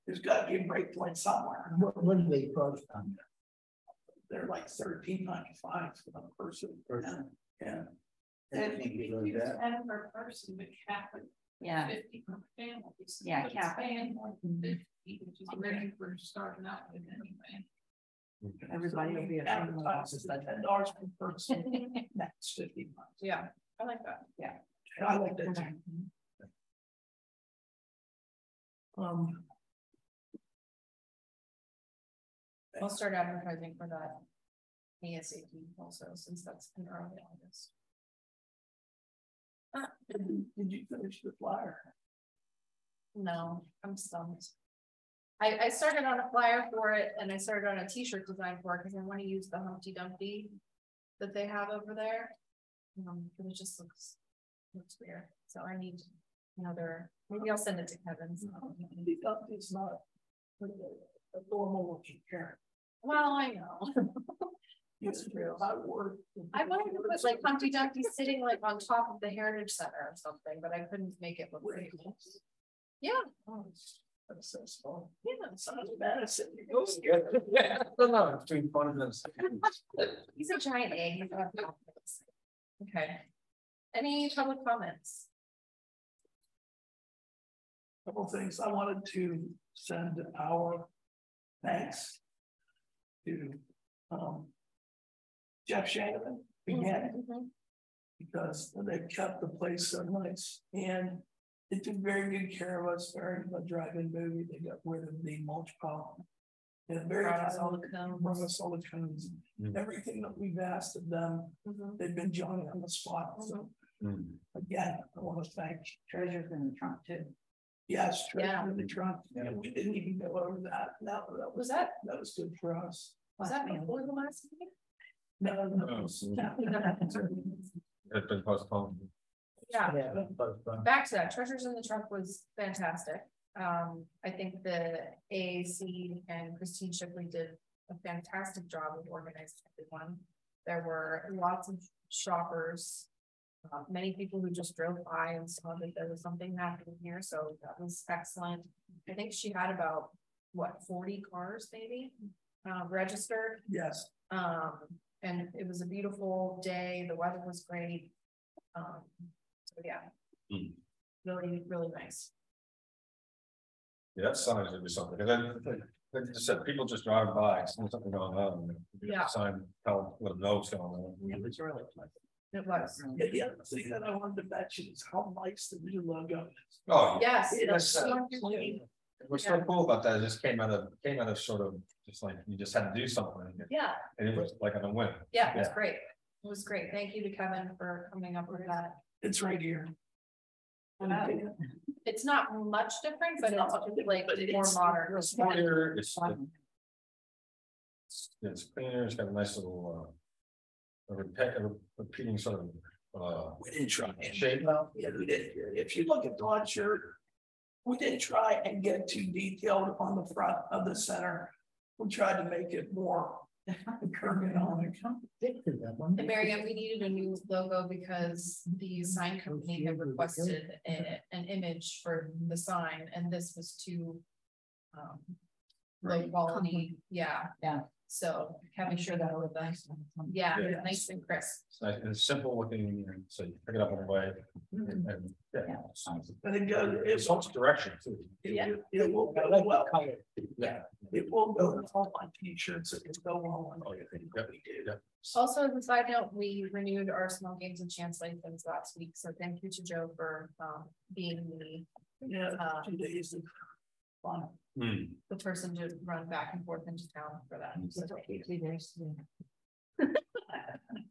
S5: There's got to be a break point somewhere.
S3: What do they charge on that?
S5: They're like $13.95 for the person. Yeah.
S1: And per person, but cap it.
S2: Yeah.
S1: 50 per family.
S2: Yeah, cap it.
S1: Paying more than 50, which is ready for starting out with anyway.
S2: Everybody will be at
S5: advertised at $10 per person, that's 50 bucks.
S1: Yeah, I like that.
S2: Yeah.
S5: I like that too.
S1: I'll start advertising for that ASAP also, since that's in early August.
S5: Did you finish the flyer?
S1: No, I'm stumped. I started on a flyer for it, and I started on a t-shirt design for it, because I want to use the Humpty Dumpty that they have over there. But it just looks weird, so I need another, maybe I'll send it to Kevin.
S5: Humpty Dumpty's not a normal looking parent.
S1: Well, I know.
S5: It's true.
S1: I wanted to put like Humpty Dumpty sitting like on top of the Heritage Center or something, but I couldn't make it look pretty. Yeah.
S5: Oh, that's so small.
S1: Yeah.
S5: Sounds bad.
S4: Yeah, no, between fun and this.
S1: He's a giant egg. He's got confidence. Okay. Any public comments?
S5: Couple things. I wanted to send our thanks to Jeff Shannon again, because they kept the place so nice, and they took very good care of us during the drive-in movie. They got rid of the mulch pile. And very
S1: Brought us all the cones.
S5: brought us all the cones. Everything that we've asked of them, they've been joining on the spot. So again, I want to thank
S2: Treasures in the trunk too.
S5: yes,
S1: Yeah.
S5: treasure in the trunk. Yeah, we didn't even go over that. That
S1: Was that
S5: good for us.
S1: was that before the last meeting?
S5: No.
S4: It's been postponed.
S1: Yeah.
S3: Yeah.
S1: Back to that, Treasures in the Trunk was fantastic. I think the AAC and Christine Shipley did a fantastic job of organizing everyone. There were lots of shoppers, many people who just drove by and saw that there was something happening here, so that was excellent. I think she had about, what, 40 cars maybe registered.
S5: Yes.
S1: And it was a beautiful day, the weather was great. So yeah, really, really nice.
S4: Yeah, that sign should be something, and then, like you said, people just driving by, seeing something going on.
S1: Yeah.
S4: Sign, tell, let them know what's going on.
S5: It's really nice.
S1: It was.
S5: Yeah, the other thing that I wanted to mention is how nice the new logo is.
S4: Oh,
S1: Yes.
S5: It's so
S1: Yes.
S5: clean.
S4: what's so cool about that, it just came out of sort of, just like, you just had to do something,
S1: Yeah,
S4: and it was like on a whim.
S1: yeah, it was
S4: Yeah.
S1: great. It was great. Thank you to Kevin for coming up with that.
S5: It's right here.
S1: It's not much different, but it's like more modern.
S4: It's cleaner, it's cleaner, it's got a nice little, repeating sort of,
S5: We didn't try.
S4: shape.
S5: Yeah, we did. If you look at Dawn's shirt, we didn't try and get too detailed on the front of the center. We tried to make it more ergonomic.
S1: And Marianne, we needed a new logo because the sign company had requested an image for the sign, and this was too low quality. Yeah.
S2: Yeah.
S1: So having sure that was nice. Yeah, nice and crisp.
S4: It's nice, and it's simple looking, and so you pick it up on the way, and yeah.
S5: And it goes,
S4: It's also direction too.
S1: Yeah.
S5: it will go well.
S4: Yeah.
S5: It will go well on t-shirts. It will go well on everything that we do.
S1: Also, as a side note, we renewed our small games and chance license last week, so thank you to Joe for being
S5: Yeah, 2 days of fun.
S1: the person to run back and forth into town for that. So thank you.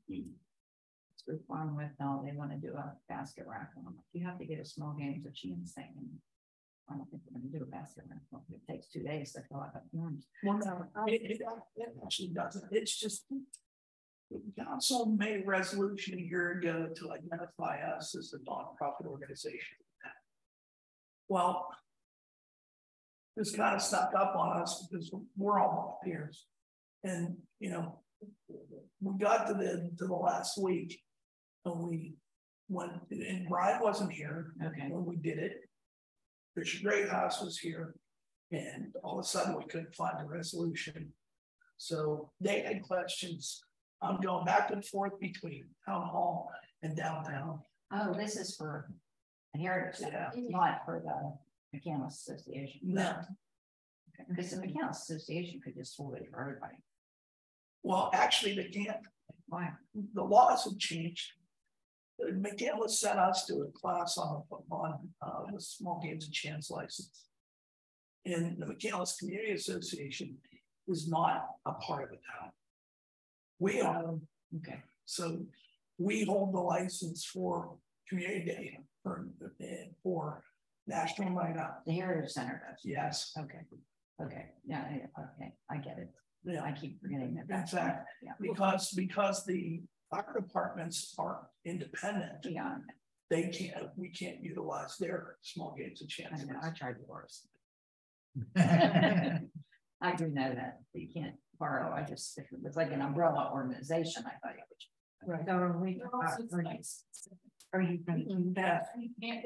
S2: It's good fun with, they want to do a basket raffle. I'm like, you have to get a small games of chance thing. And I don't think we're going to do a basket raffle. It takes 2 days to fill out the forms.
S5: Well, no, it actually doesn't. It's just. The council made a resolution a year ago to identify us as a nonprofit organization. Well. This kind of stuck up on us because we're all volunteers. And, you know, we got to the last week and we went, and Brian wasn't here.
S2: Okay.
S5: When we did it. Bishop Greathouse was here. And all of a sudden we couldn't find a resolution. So they had questions. I'm going back and forth between town hall and downtown.
S2: Oh, this is for the Heritage Center, not for the Mechanics Association.
S5: No.
S2: Because the Mechanics Association could just hold it for everybody.
S5: Well, actually, they can't.
S2: Why?
S5: The laws have changed. McCandless sent us to a class on the small games and chance license. And the McCandless Community Association is not a part of the town. We are.
S2: Okay.
S5: So we hold the license for Community Day for National Night Out.
S2: The Heritage Center does.
S5: Yes.
S2: Okay. Okay. Yeah. Okay. I get it.
S5: Yeah.
S2: I keep forgetting that.
S5: In fact,
S2: yeah.
S5: because the fire departments are independent.
S2: Yeah.
S5: We can't utilize their small games and chances.
S2: I tried to borrow. I do know that you can't borrow. I just, if it was like an umbrella organization, I thought it would.
S5: Right.
S2: So are you going to do that?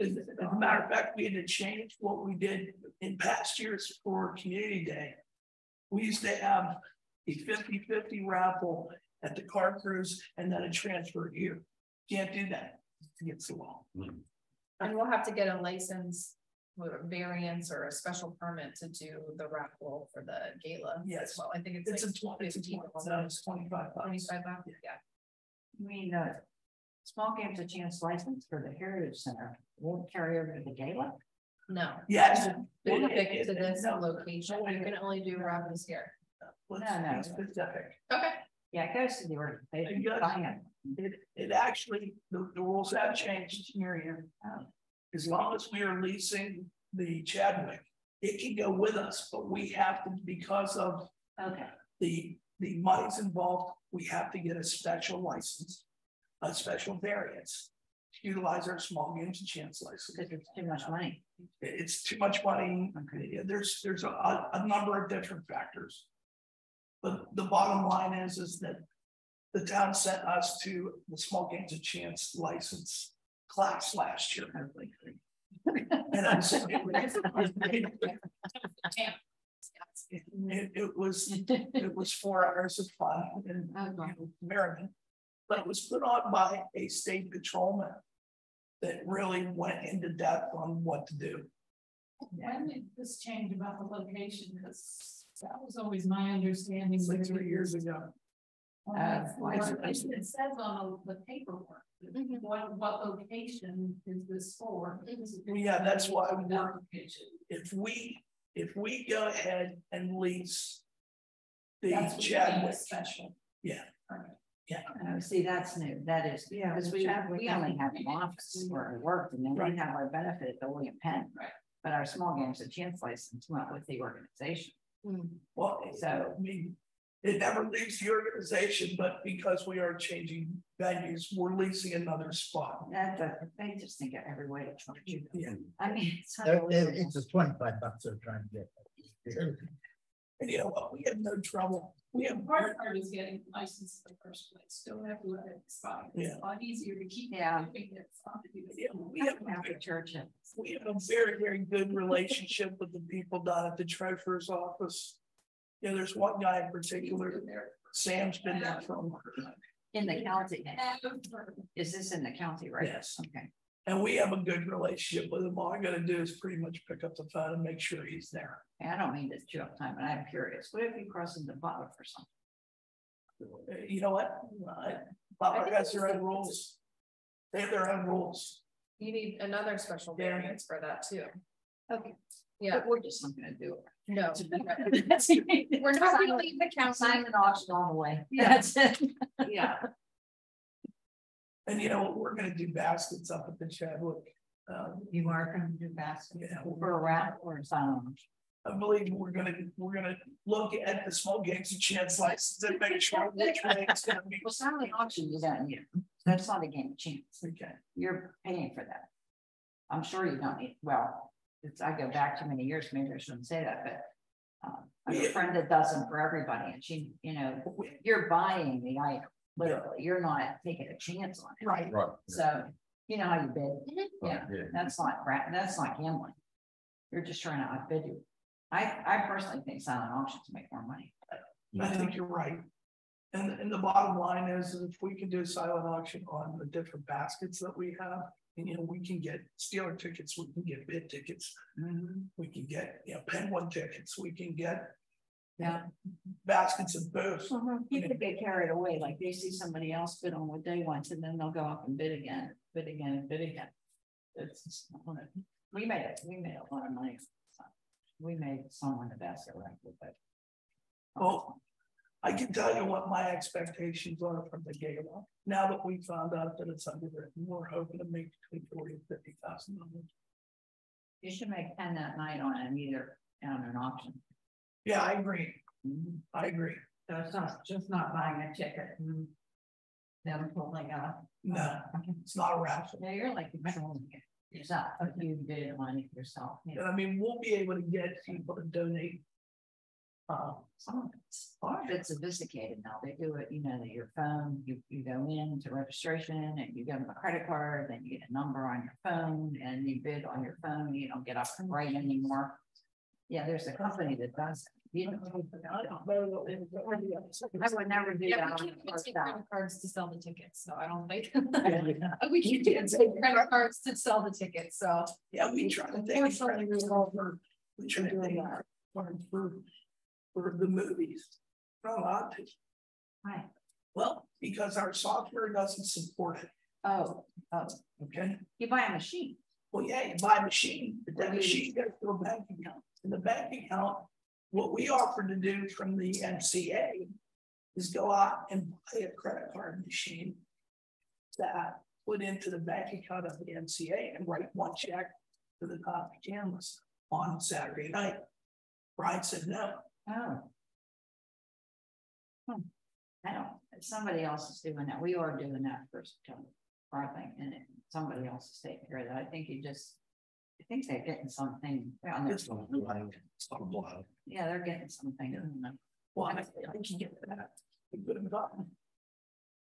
S5: As a matter of fact, we had to change what we did in past years for Community Day. We used to have a 50-50 raffle at the car cruise and then a transfer here. Can't do that against the law.
S1: And we'll have to get a license with a variance or a special permit to do the raffle for the gala.
S5: Yes.
S1: Well, I think it's
S5: It's
S1: like
S5: it's $25.
S1: 25 bucks. Yeah.
S2: You mean the small games a chance license for the Heritage Center won't carry over to the gala?
S1: No.
S5: Yes.
S1: We'll pick to this
S5: No.
S1: location. You can only do raffles here.
S5: Let's
S2: No.
S5: be specific.
S1: Okay.
S2: Yeah, it goes to the organization.
S5: It goes. It actually, the rules have changed here.
S2: Oh.
S5: As long as we are leasing the Chadwick, it can go with us, but we have to, because of
S2: Okay.
S5: the monies involved, we have to get a special license, a special variance to utilize our small games and chance license.
S2: Because it's too much money.
S5: It's too much money.
S2: Okay.
S5: There's a number of different factors. But the bottom line is that the town sent us to the small games and chance license class last year. And I'm saying it was 4 hours of fun and merriment, but it was put on by a state patrolman that really went into depth on what to do.
S8: When did this change about the location? Because that was always my understanding.
S5: It's like 3 years ago.
S8: It says on the paperwork,
S1: Mhm.
S8: what location is this for?
S5: Well, yeah, that's why if we go ahead and lease the Chadwick
S8: special.
S5: Yeah.
S2: Oh, see, that's new. That is, because we only have an office where I worked, and then we have our benefit at the William Penn.
S8: Right.
S2: But our small games and chance license went with the organization.
S5: Well,
S2: So
S5: I mean, it never leaves the organization, but because we are changing venues, we're leasing another spot.
S2: they just think of every way to charge you.
S5: Yeah.
S2: I mean, it's
S3: It's a $25 they're trying to get.
S5: And you know what? We have no trouble. We have
S8: Hard part is getting licensed in the first place. Don't have to let it expire.
S5: Yeah.
S8: It's a lot easier to keep.
S2: Yeah.
S8: keeping it fun to do this.
S5: Yeah,
S2: after church.
S5: we have a very, very good relationship with the people down at the treasurer's office. Yeah, there's one guy in particular, Sam's been there for a long time.
S2: In the county. Is this in the county, right?
S5: Yes.
S2: Okay.
S5: And we have a good relationship with him. All I gotta do is pretty much pick up the phone and make sure he's there.
S2: And I don't mean to chew up time, but I'm curious. What if you cross into Butler for something?
S5: You know what? Butler has their own rules. They have their own rules.
S1: You need another special variance for that too.
S2: Okay.
S1: Yeah.
S2: But we're just not gonna do it.
S1: No. We're not gonna leave the county.
S2: Sign an auction all the way.
S1: Yeah.
S2: That's it.
S1: Yeah.
S5: And you know what? We're gonna do baskets up at the Chadwick.
S2: You are gonna do baskets
S5: Yeah.
S2: for a wrap or a sign on.
S5: I believe we're gonna look at the small games and chance license and make sure which way it's gonna be.
S2: Well, silent auction you don't need. That's not a game of chance.
S5: Okay.
S2: You're paying for that. I'm sure you don't need, well, I go back too many years, maybe I shouldn't say that, but. I have a friend that does them for everybody, and she, you're buying the item, literally, you're not taking a chance on it.
S5: Right.
S4: Right.
S2: So, you know how you bid, yeah,
S4: Yeah.
S2: that's not gambling. You're just trying to outbid you. I personally think silent auctions make more money.
S5: I think you're right. And the bottom line is if we can do a silent auction on the different baskets that we have, and we can get Steeler tickets, we can get bid tickets, we can get Penguin tickets, we can get baskets of booze.
S2: People get carried away, like they see somebody else bid on what they want, and then they'll go up and bid again, bid again, and bid again. It's just, we made a lot of money. We made someone a basket raffle, but.
S5: Well, I can tell you what my expectations are from the gala. Now that we found out that it's underwritten, we're hoping to make between $40,000 and $50,000.
S2: You should make 10 that night on it, either on an auction.
S5: Yeah, I agree. I agree.
S2: So it's not just not buying a ticket. Them pulling up.
S5: No, it's not a raffle.
S2: Yeah, you're like controlling it yourself. You did it on it yourself. Yeah.
S5: I mean, we'll be able to get people to donate.
S2: Some of it's sophisticated now. They do it, you know, that your phone, you go into registration and you give them a credit card, then you get a number on your phone and you bid on your phone. You don't get up and write anymore. Yeah, there's a company that does it. You know, I would never do that.
S1: We can't take credit cards to sell the tickets, so I don't think we can't take credit cards to sell the tickets. So
S5: yeah, we try to take credit card we try to take card for the movies. Not allowed to.
S2: Right.
S5: Well, because our software doesn't support it.
S2: Oh,
S5: okay.
S2: You buy a machine.
S5: Well, yeah, you buy a machine, but that machine goes to a bank account. In the bank account, what we offer to do from the MCA is go out and buy a credit card machine that put into the bank account of the MCA and write one check to the top cameras on Saturday night. Brian said no.
S2: Oh. I don't, somebody else is doing that. We are doing that first, I think, and somebody else is taking care of that. I think I think they're getting something on their. Yeah, they're getting something.
S5: Well, I can get that.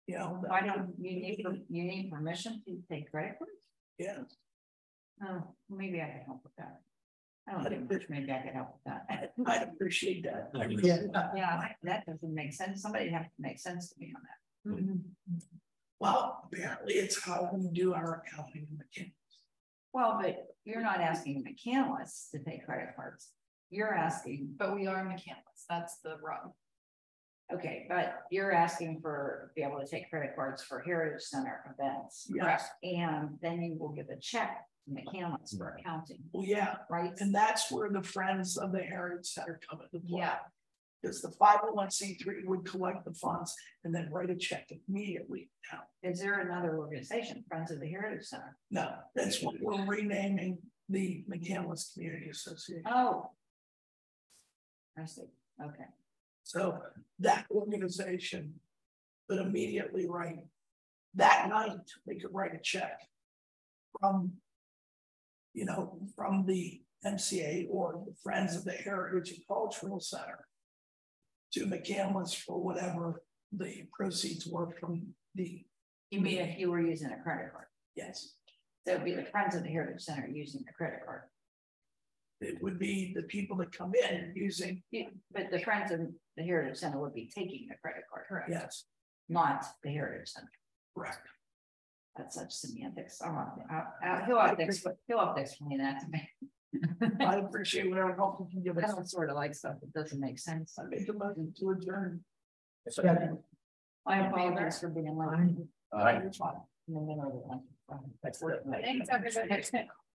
S5: You know,
S2: Why don't you need permission to take credit cards?
S5: Yeah.
S2: Oh, maybe I can help with that. I don't think maybe I could help with that.
S5: I'd appreciate that.
S2: Yeah, that doesn't make sense. Somebody have to make sense to me on that.
S5: Well, apparently it's how we do our accounting and mechanics.
S2: Well, but you're not asking mechanics to take credit cards. You're asking.
S1: but we are mechanics. That's the rub.
S2: Okay, but you're asking for be able to take credit cards for Heritage Center events.
S5: Yes.
S2: And then you will give a check to mechanics for accounting.
S5: Well, yeah,
S2: right.
S5: And that's where the Friends of the Heritage Center come into play.
S1: Yeah.
S5: Because the 501c3 would collect the funds and then write a check immediately down.
S2: Is there another organization, Friends of the Heritage Center?
S5: No, that's what we're renaming the McCandless Community Association.
S2: Oh. I see. Okay.
S5: So that organization would immediately write that night, they could write a check from, you know, from the MCA or the Friends of the Heritage and Cultural Center to McCandless for whatever the proceeds were from the.
S2: You mean if you were using a credit card?
S5: Yes.
S2: So it'd be the Friends of the Heritage Center using the credit card.
S5: It would be the people that come in using.
S2: Yeah, but the Friends of the Heritage Center would be taking the credit card, correct?
S5: Yes.
S2: Not the Heritage Center.
S5: Correct.
S2: That's such semantics. He'll have to explain that to me.
S5: I appreciate whatever help you can give
S2: I
S5: us.
S2: don't sort of like stuff that doesn't make sense.
S5: I make a motion to adjourn.
S2: I apologize for being late.
S6: All right.
S2: In the middle of the lunch.
S1: Thanks, everybody.